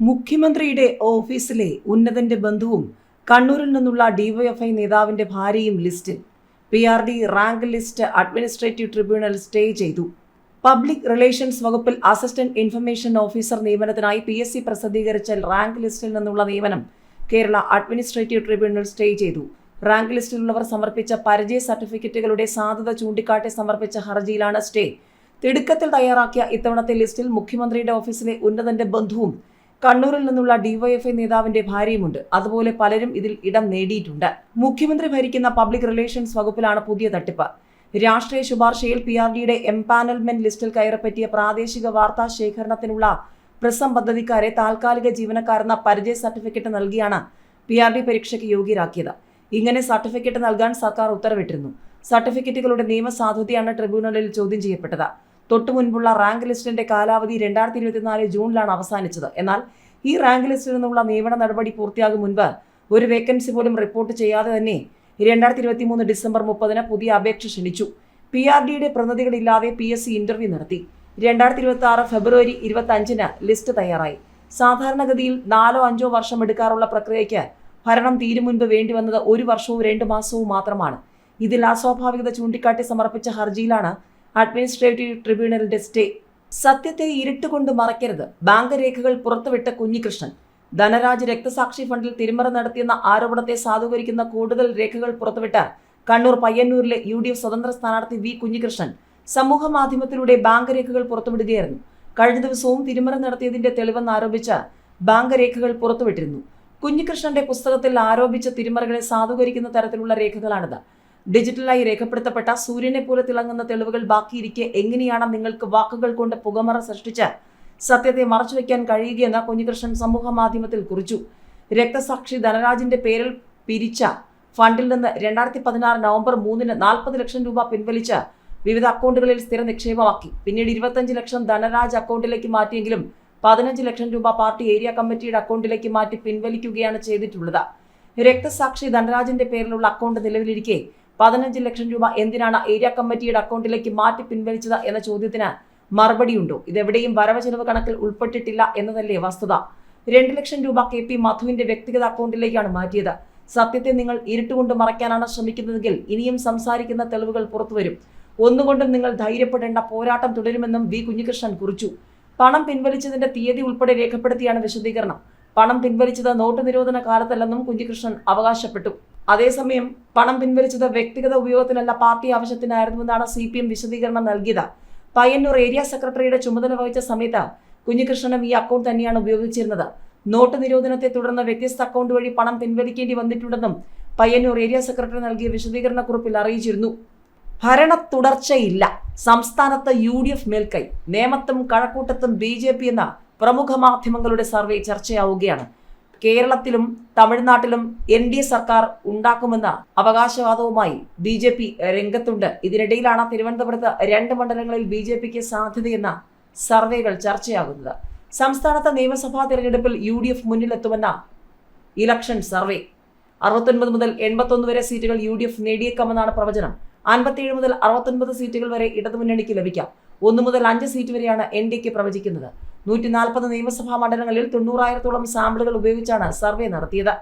മുഖ്യമന്ത്രിയുടെ ഓഫീസിലെ ഉന്നതന്റെ ബന്ധുവും കണ്ണൂരിൽ നിന്നുള്ള ഡിവൈഎഫ്ഐ നേതാവിന്റെ ഭാര്യയും ലിസ്റ്റിൽ. PRD rank list administrative tribunal stay ചെയ്തു. പബ്ലിക് റിലേഷൻസ് വകുപ്പിൽ അസിസ്റ്റന്റ് ഇൻഫർമേഷൻ ഓഫീസർ നിയമനത്തിനായി PSC പ്രസിദ്ധീകരിച്ച റാങ്ക് ലിസ്റ്റിൽ നിന്നുള്ള നിയമനം കേരള അഡ്മിനിസ്ട്രേറ്റീവ് ട്രിബ്യൂണൽ സ്റ്റേ ചെയ്തു. റാങ്ക് ലിസ്റ്റിലുള്ളവർ സമർപ്പിച്ച പരിചയ സർട്ടിഫിക്കറ്റുകളുടെ സാധുത ചൂണ്ടിക്കാട്ടി സമർപ്പിച്ച ഹർജിയിലാണ് സ്റ്റേ. തിടുക്കത്തിൽ തയ്യാറാക്കിയ ഇത്തവണത്തെ ലിസ്റ്റിൽ മുഖ്യമന്ത്രിയുടെ ഓഫീസിലെ ഉന്നതന്റെ ബന്ധുവും കണ്ണൂരിൽ നിന്നുള്ള ഡിവൈഎഫ്ഐ നേതാവിന്റെ ഭാര്യയുമുണ്ട്. അതുപോലെ പലരും ഇതിൽ ഇടം നേടിയിട്ടുണ്ട്. മുഖ്യമന്ത്രി ഭരിക്കുന്ന പബ്ലിക് റിലേഷൻസ് വകുപ്പിലാണ് പുതിയ തട്ടിപ്പ്. രാഷ്ട്രീയ ശുപാർശയിൽ PRDയുടെ എംപാനൽമെന്റ് ലിസ്റ്റിൽ കയറിപ്പറ്റിയ പ്രാദേശിക വാർത്താ ശേഖരണത്തിനുള്ള പ്രിസം പദ്ധതിക്കാരെ താൽക്കാലിക ജീവനക്കാരെന്ന പരിചയ സർട്ടിഫിക്കറ്റ് നൽകിയാണ് PRD പരീക്ഷയ്ക്ക് യോഗ്യരാക്കിയത്. ഇങ്ങനെ സർട്ടിഫിക്കറ്റ് നൽകാൻ സർക്കാർ ഉത്തരവിട്ടിരുന്നു. സർട്ടിഫിക്കറ്റുകളുടെ നിയമസാധുതയാണ് ട്രിബ്യൂണലിൽ ചോദ്യം ചെയ്യപ്പെട്ടത്. തൊട്ടു മുൻപുള്ള റാങ്ക് ലിസ്റ്റിന്റെ കാലാവധി 2024 ജൂണിലാണ് അവസാനിച്ചത്. എന്നാൽ ഈ റാങ്ക് ലിസ്റ്റിൽ നിന്നുള്ള നിയമന നടപടി പൂർത്തിയാകും മുൻപ് ഒരു വേക്കൻസി പോലും റിപ്പോർട്ട് ചെയ്യാതെ തന്നെ 2023 ഡിസംബർ 30 പുതിയ അപേക്ഷ ക്ഷണിച്ചു. PRDയുടെ പ്രതിനിധികളില്ലാതെ PSC ഇന്റർവ്യൂ നടത്തി. 2026 ഫെബ്രുവരി 25 ലിസ്റ്റ് തയ്യാറായി. സാധാരണഗതിയിൽ 4-5 വർഷം എടുക്കാറുള്ള പ്രക്രിയയ്ക്ക് ഭരണം തീരും മുൻപ് വേണ്ടി വന്നത് 1 വർഷവും 2 മാസവും മാത്രമാണ്. ഇതിൽ അസ്വാഭാവികത ചൂണ്ടിക്കാട്ടി സമർപ്പിച്ച ഹർജിയിലാണ് അഡ്മിനിസ്ട്രേറ്റീവ് ട്രിബ്യൂണലിന്റെ സ്റ്റേ. സത്യത്തെ ഇരുട്ടുകൊണ്ട് മറയ്ക്കരുത്. ബാങ്ക് രേഖകൾ പുറത്തുവിട്ട കുഞ്ഞികൃഷ്ണൻ. ധനരാജ് രക്തസാക്ഷി ഫണ്ടിൽ തിരിമറി നടത്തിയെന്ന ആരോപണത്തെ സാധൂകരിക്കുന്ന കൂടുതൽ രേഖകൾ പുറത്തുവിട്ട് കണ്ണൂർ പയ്യന്നൂരിലെ UDF സ്വതന്ത്ര സ്ഥാനാർത്ഥി V കുഞ്ഞികൃഷ്ണൻ സമൂഹ മാധ്യമത്തിലൂടെ ബാങ്ക് രേഖകൾ പുറത്തുവിടുകയായിരുന്നു. കഴിഞ്ഞ ദിവസവും തിരിമറി നടത്തിയതിന്റെ തെളിവെന്ന് ആരോപിച്ച് ബാങ്ക് രേഖകൾ പുറത്തുവിട്ടിരുന്നു. കുഞ്ഞികൃഷ്ണന്റെ പുസ്തകത്തിൽ ആരോപിച്ച തിരിമറികളെ സാധൂകരിക്കുന്ന തരത്തിലുള്ള രേഖകളാണിത്. ഡിജിറ്റലായി രേഖപ്പെടുത്തപ്പെട്ട സൂര്യനെ പോലെ തിളങ്ങുന്ന തെളിവുകൾ ബാക്കിയിരിക്കെ എങ്ങനെയാണ് നിങ്ങൾക്ക് വാക്കുകൾ കൊണ്ട് പുകമറ സൃഷ്ടിച്ച് സത്യത്തെ മറച്ചുവെക്കാൻ കഴിയുകയെന്ന് കുഞ്ഞികൃഷ്ണൻ സമൂഹ മാധ്യമത്തിൽ കുറിച്ചു. രക്തസാക്ഷി ധനരാജിന്റെ പേരിൽ പിരിച്ച ഫണ്ടിൽ നിന്ന് 2016 നവംബർ 3 40 ലക്ഷം രൂപ പിൻവലിച്ച് വിവിധ അക്കൗണ്ടുകളിൽ സ്ഥിര നിക്ഷേപമാക്കി. പിന്നീട് 25 ലക്ഷം ധനരാജ് അക്കൗണ്ടിലേക്ക് മാറ്റിയെങ്കിലും 15 ലക്ഷം രൂപ പാർട്ടി ഏരിയ കമ്മിറ്റിയുടെ അക്കൗണ്ടിലേക്ക് മാറ്റി പിൻവലിക്കുകയാണ് ചെയ്തിട്ടുള്ളത്. രക്തസാക്ഷി ധനരാജിന്റെ പേരിലുള്ള അക്കൗണ്ട് നിലവിലിരിക്കെ 15 ലക്ഷം രൂപ എന്തിനാണ് ഏരിയ കമ്മിറ്റിയുടെ അക്കൗണ്ടിലേക്ക് മാറ്റി പിൻവലിച്ചത് എന്ന ചോദ്യത്തിന് മറുപടിയുണ്ടോ? ഇതെവിടെയും വരവ് ചെലവ് കണക്കിൽ ഉൾപ്പെട്ടിട്ടില്ല എന്നതല്ലേ വസ്തുത. 2 ലക്ഷം രൂപ KP മധുവിന്റെ വ്യക്തിഗത അക്കൗണ്ടിലേക്കാണ് മാറ്റിയത്. സത്യത്തെ നിങ്ങൾ ഇരുട്ടുകൊണ്ട് മറയ്ക്കാനാണ് ശ്രമിക്കുന്നതെങ്കിൽ ഇനിയും സംസാരിക്കുന്ന തെളിവുകൾ പുറത്തുവരും. ഒന്നുകൊണ്ടും നിങ്ങൾ ധൈര്യപ്പെടേണ്ട, പോരാട്ടം തുടരുമെന്നും V കുഞ്ഞികൃഷ്ണൻ കുറിച്ചു. പണം പിൻവലിച്ചതിന്റെ തീയതി ഉൾപ്പെടെ രേഖപ്പെടുത്തിയാണ് വിശദീകരണം. പണം പിൻവലിച്ചത് നോട്ട് നിരോധന കാലത്തല്ലെന്നും കുഞ്ഞികൃഷ്ണൻ അവകാശപ്പെട്ടു. അതേസമയം പണം പിൻവലിച്ചത് വ്യക്തിഗത ഉപയോഗത്തിനല്ല, പാർട്ടി ആവശ്യത്തിനായിരുന്നുവെന്നാണ് CPM വിശദീകരണം നൽകിയത്. പയ്യന്നൂർ ഏരിയ സെക്രട്ടറിയുടെ ചുമതല വഹിച്ച സമയത്ത് കുഞ്ഞികൃഷ്ണനും ഈ അക്കൗണ്ട് തന്നെയാണ് ഉപയോഗിച്ചിരുന്നത്. നോട്ട് നിരോധനത്തെ തുടർന്ന് വ്യത്യസ്ത അക്കൗണ്ട് വഴി പണം പിൻവലിക്കേണ്ടി വന്നിട്ടുണ്ടെന്നും പയ്യന്നൂർ ഏരിയ സെക്രട്ടറി നൽകിയ വിശദീകരണക്കുറിപ്പിൽ അറിയിച്ചിരുന്നു. ഭരണ തുടർച്ചയില്ല. സംസ്ഥാനത്ത് UDF മേൽക്കൈ. നേമത്തും കഴക്കൂട്ടത്തും BJP എന്ന പ്രമുഖ മാധ്യമങ്ങളുടെ സർവേ ചർച്ചയാവുകയാണ്. കേരളത്തിലും തമിഴ്നാട്ടിലും NDA സർക്കാർ ഉണ്ടാക്കുമെന്ന അവകാശവാദവുമായി BJP രംഗത്തുണ്ട്. ഇതിനിടയിലാണ് തിരുവനന്തപുരത്ത് 2 മണ്ഡലങ്ങളിൽ BJPക്ക് സാധ്യതയെന്ന സർവേകൾ ചർച്ചയാകുന്നത്. സംസ്ഥാനത്തെ നിയമസഭാ തിരഞ്ഞെടുപ്പിൽ UDF മുന്നിലെത്തുമെന്ന ഇലക്ഷൻ സർവേ. 69 മുതൽ 81 വരെ സീറ്റുകൾ UDF നേടിയേക്കാമെന്നാണ് പ്രവചനം. 57 മുതൽ 69 സീറ്റുകൾ വരെ ഇടതുമുന്നണിക്ക് ലഭിക്കാം. 1 മുതൽ 5 സീറ്റ് വരെയാണ് NDAക്ക് പ്രവചിക്കുന്നത്. 140 നിയമസഭാ മണ്ഡലങ്ങളിൽ 90,000-ഓളം സാമ്പിളുകൾ ഉപയോഗിച്ചാണ് സർവേ നടത്തിയത്.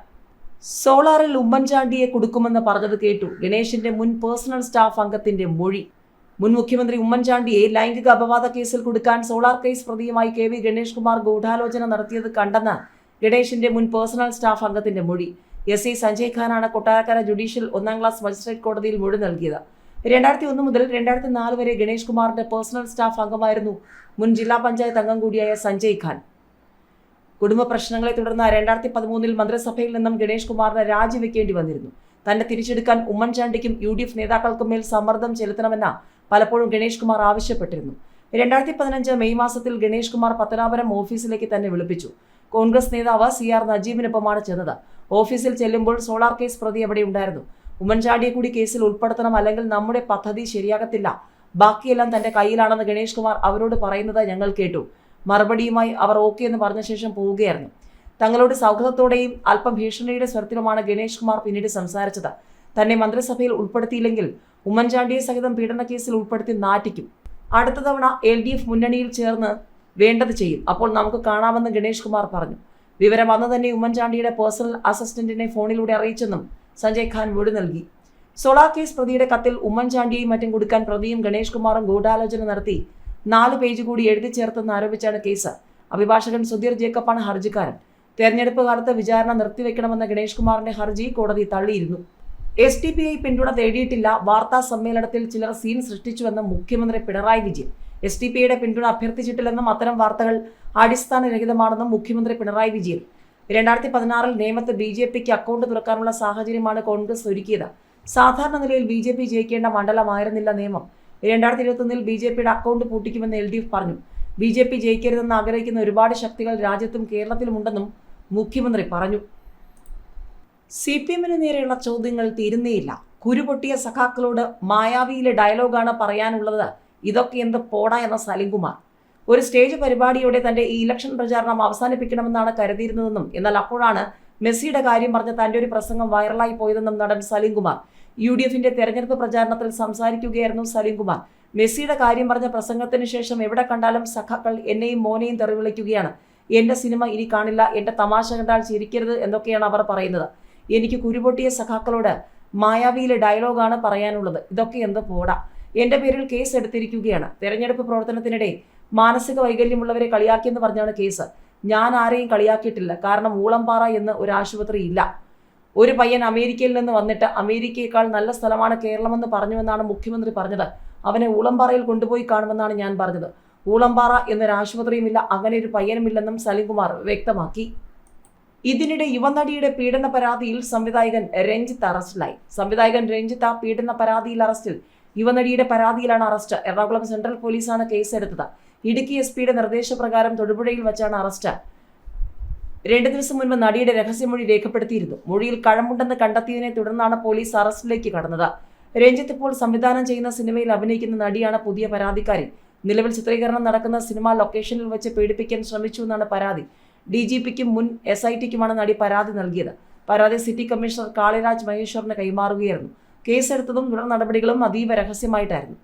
സോളാറിൽ ഉമ്മൻചാണ്ടിയെ കൊടുക്കുമെന്ന് പറഞ്ഞത് കേട്ടു. ഗണേഷിന്റെ മുൻ പേഴ്സണൽ സ്റ്റാഫ് അംഗത്തിന്റെ മൊഴി. മുൻ മുഖ്യമന്ത്രി ഉമ്മൻചാണ്ടിയെ ലൈംഗിക അപവാദ കേസിൽ കൊടുക്കാൻ സോളാർ കേസ് പ്രതിയുമായി KV ഗണേഷ് കുമാർ ഗൂഢാലോചന നടത്തിയത് കണ്ടെന്ന് ഗണേഷിന്റെ മുൻ പേഴ്സണൽ സ്റ്റാഫ് അംഗത്തിന്റെ മൊഴി. SI സഞ്ജയ് ഖാനാണ് കൊട്ടാരക്കര ജുഡീഷ്യൽ 1ാം ക്ലാസ് മജിസ്ട്രേറ്റ് കോടതിയിൽ മൊഴി നൽകിയത്. 2001 മുതൽ 2004 വരെ ഗണേഷ് കുമാറിന്റെ പേഴ്സണൽ സ്റ്റാഫ് അംഗമായിരുന്നു മുൻ ജില്ലാ പഞ്ചായത്ത് അംഗം കൂടിയായ സഞ്ജയ് ഖാൻ. കുടുംബ പ്രശ്നങ്ങളെ തുടർന്ന് 2013 മന്ത്രിസഭയിൽ നിന്നും ഗണേഷ് കുമാറിന് രാജിവെക്കേണ്ടി വന്നിരുന്നു. തന്നെ തിരിച്ചെടുക്കാൻ ഉമ്മൻചാണ്ടിക്കും UDF നേതാക്കൾക്കും മേൽ സമ്മർദ്ദം ചെലുത്തണമെന്ന് പലപ്പോഴും ഗണേഷ് കുമാർ ആവശ്യപ്പെട്ടിരുന്നു. 2015 മെയ് മാസത്തിൽ ഗണേഷ് കുമാർ പത്തനാപുരം ഓഫീസിലേക്ക് തന്നെ വിളിപ്പിച്ചു. കോൺഗ്രസ് നേതാവ് CR നജീബിനൊപ്പമാണ് ചെന്നത്. ഓഫീസിൽ ചെല്ലുമ്പോൾ സോളാർ കേസ് പ്രതി അവിടെ ഉണ്ടായിരുന്നു. ഉമ്മൻചാണ്ടിയെ കൂടി കേസിൽ ഉൾപ്പെടുത്തണം, അല്ലെങ്കിൽ നമ്മുടെ പദ്ധതി ശരിയാകത്തില്ല, ബാക്കിയെല്ലാം തന്റെ കയ്യിലാണെന്ന് ഗണേഷ് കുമാർ അവരോട് പറയുന്നത് ഞങ്ങൾ കേട്ടു. മറുപടിയുമായി അവർ ഓക്കെ എന്ന് പറഞ്ഞ ശേഷം പോവുകയായിരുന്നു. തങ്ങളോട് സൗഹൃദത്തോടെയും അല്പം ഭീഷണിയുടെ സ്വരത്തിലുമാണ് ഗണേഷ് കുമാർ പിന്നീട് സംസാരിച്ചത്. തന്നെ മന്ത്രിസഭയിൽ ഉൾപ്പെടുത്തിയില്ലെങ്കിൽ ഉമ്മൻചാണ്ടിയെ സഹിതം പീഡന കേസിൽ ഉൾപ്പെടുത്തി നാറ്റിക്കും. അടുത്ത തവണ LDF മുന്നണിയിൽ ചേർന്ന് വേണ്ടത് ചെയ്യും, അപ്പോൾ നമുക്ക് കാണാമെന്ന് ഗണേഷ് കുമാർ പറഞ്ഞു. വിവരം അന്ന് തന്നെ ഉമ്മൻചാണ്ടിയുടെ പേഴ്സണൽ അസിസ്റ്റന്റിനെ ഫോണിലൂടെ അറിയിച്ചെന്നും സഞ്ജയ് ഖാൻ മൊഴി നൽകി. സോളാർ കേസ് പ്രതിയുടെ കത്തിൽ ഉമ്മൻചാണ്ടിയെയും മറ്റും കൊടുക്കാൻ പ്രതിയും ഗണേഷ് കുമാറും ഗൂഢാലോചന നടത്തി 4 പേജ് കൂടി എഴുതി ചേർത്തെന്ന് ആരോപിച്ചാണ് കേസ്. അഭിഭാഷകൻ സുധീർ ജേക്കബാണ് ഹർജിക്കാരൻ. തെരഞ്ഞെടുപ്പ് കാലത്ത് വിചാരണ നിർത്തിവെക്കണമെന്ന ഗണേഷ് കുമാറിന്റെ ഹർജി കോടതി തള്ളിയിരുന്നു. SDPI പിന്തുണ തേടിയിട്ടില്ല. വാർത്താ സമ്മേളനത്തിൽ ചിലർ സീൻ സൃഷ്ടിച്ചുവെന്ന് മുഖ്യമന്ത്രി പിണറായി വിജയൻ. SDPIയുടെ പിന്തുണ അഭ്യർത്ഥിച്ചിട്ടില്ലെന്നും അത്തരം വാർത്തകൾ അടിസ്ഥാനരഹിതമാണെന്നും മുഖ്യമന്ത്രി പിണറായി വിജയൻ. 2016 നേമത്ത് BJPക്ക് അക്കൗണ്ട് തുറക്കാനുള്ള സാഹചര്യമാണ് കോൺഗ്രസ് ഒരുക്കിയത്. സാധാരണ നിലയിൽ BJP ജയിക്കേണ്ട മണ്ഡലമായിരുന്നില്ല നേമം. 2021 BJPയുടെ അക്കൗണ്ട് പൂട്ടിക്കുമെന്ന് LDF പറഞ്ഞു. BJP ജയിക്കരുതെന്ന് ആഗ്രഹിക്കുന്ന ഒരുപാട് ശക്തികൾ രാജ്യത്തും കേരളത്തിലുമുണ്ടെന്നും മുഖ്യമന്ത്രി പറഞ്ഞു. CPMന് നേരെയുള്ള ചോദ്യങ്ങൾ തീരുന്നേയില്ല. കുരുപൊട്ടിയ സഖാക്കളോട് മായാവിയിലെ ഡയലോഗാണ് പറയാനുള്ളത്. ഇതൊക്കെ എന്ത് പോടാ എന്ന സലിംകുമാർ. ഒരു സ്റ്റേജ് പരിപാടിയോടെ തന്റെ ഈ ഇലക്ഷൻ പ്രചാരണം അവസാനിപ്പിക്കണമെന്നാണ് കരുതിയിരുന്നതെന്നും എന്നാൽ അപ്പോഴാണ് മെസ്സിയുടെ കാര്യം പറഞ്ഞ തന്റെ ഒരു പ്രസംഗം വൈറലായി പോയതെന്നും നടൻ സലിംകുമാർ. UDFന്റെ തെരഞ്ഞെടുപ്പ് പ്രചാരണത്തിൽ സംസാരിക്കുകയായിരുന്നു സലിംകുമാർ. മെസ്സിയുടെ കാര്യം പറഞ്ഞ പ്രസംഗത്തിന് ശേഷം എവിടെ കണ്ടാലും സഖാക്കൾ എന്നെയും മോനെയും തെറി വിളിക്കുകയാണ്. എന്റെ സിനിമ ഇനി കാണില്ല, എന്റെ തമാശ കണ്ടാൽ ചിരിക്കരുത് എന്നൊക്കെയാണ് അവർ പറയുന്നത്. എനിക്ക് കുരുപൊട്ടിയ സഖാക്കളോട് മായാവിയിലെ ഡയലോഗാണ് പറയാനുള്ളത്. ഇതൊക്കെ എന്ത് പോടാ. എന്റെ പേരിൽ കേസ് എടുത്തിരിക്കുകയാണ്. തെരഞ്ഞെടുപ്പ് പ്രവർത്തനത്തിനിടെ മാനസിക വൈകല്യമുള്ളവരെ കളിയാക്കിയെന്ന് പറഞ്ഞാണ് കേസ്. ഞാൻ ആരെയും കളിയാക്കിയിട്ടില്ല. കാരണം ഊളംപാറ എന്ന് ഒരു ആശുപത്രി ഇല്ല. ഒരു പയ്യൻ അമേരിക്കയിൽ നിന്ന് വന്നിട്ട് അമേരിക്കയേക്കാൾ നല്ല സ്ഥലമാണ് കേരളമെന്ന് പറഞ്ഞുവെന്നാണ് മുഖ്യമന്ത്രി പറഞ്ഞത്. അവനെ ഊളംപാറയിൽ കൊണ്ടുപോയി കാണുമെന്നാണ് ഞാൻ പറഞ്ഞത്. ഊളംപാറ എന്നൊരു ആശുപത്രിയുമില്ല, അങ്ങനെ ഒരു പയ്യനുമില്ലെന്നും സലിംകുമാർ വ്യക്തമാക്കി. ഇതിനിടെ യുവനടിയുടെ പീഡന പരാതിയിൽ സംവിധായകൻ രഞ്ജിത്ത് അറസ്റ്റിലായി. സംവിധായകൻ രഞ്ജിത്ത് പീഡന പരാതിയിൽ അറസ്റ്റിൽ. യുവനടിയുടെ പരാതിയിലാണ് അറസ്റ്റ്. എറണാകുളം സെൻട്രൽ പോലീസാണ് കേസെടുത്തത്. ഇടുക്കി SPയുടെ നിർദ്ദേശപ്രകാരം തൊടുപുഴയിൽ വച്ചാണ് അറസ്റ്റ്. 2 ദിവസം മുൻപ് നടിയുടെ രഹസ്യമൊഴി രേഖപ്പെടുത്തിയിരുന്നു. മൊഴിയിൽ കഴമ്പുണ്ടെന്ന് കണ്ടെത്തിയതിനെ തുടർന്നാണ് പോലീസ് അറസ്റ്റിലേക്ക് കടന്നത്. രഞ്ജിത്ത് ഇപ്പോൾ സംവിധാനം ചെയ്യുന്ന സിനിമയിൽ അഭിനയിക്കുന്ന നടിയാണ് പുതിയ പരാതിക്കാരി. നിലവിൽ ചിത്രീകരണം നടക്കുന്ന സിനിമ ലൊക്കേഷനിൽ വെച്ച് പീഡിപ്പിക്കാൻ ശ്രമിച്ചുവെന്നാണ് പരാതി. DGPക്കും മുൻ SITക്കുമാണ് നടി പരാതി നൽകിയത്. പരാതി സിറ്റി കമ്മീഷണർ കാളിരാജ് മഹേശ്വറിന് കൈമാറുകയായിരുന്നു. കേസെടുത്തതും തുടർ നടപടികളും അതീവ രഹസ്യമായിട്ടായിരുന്നു.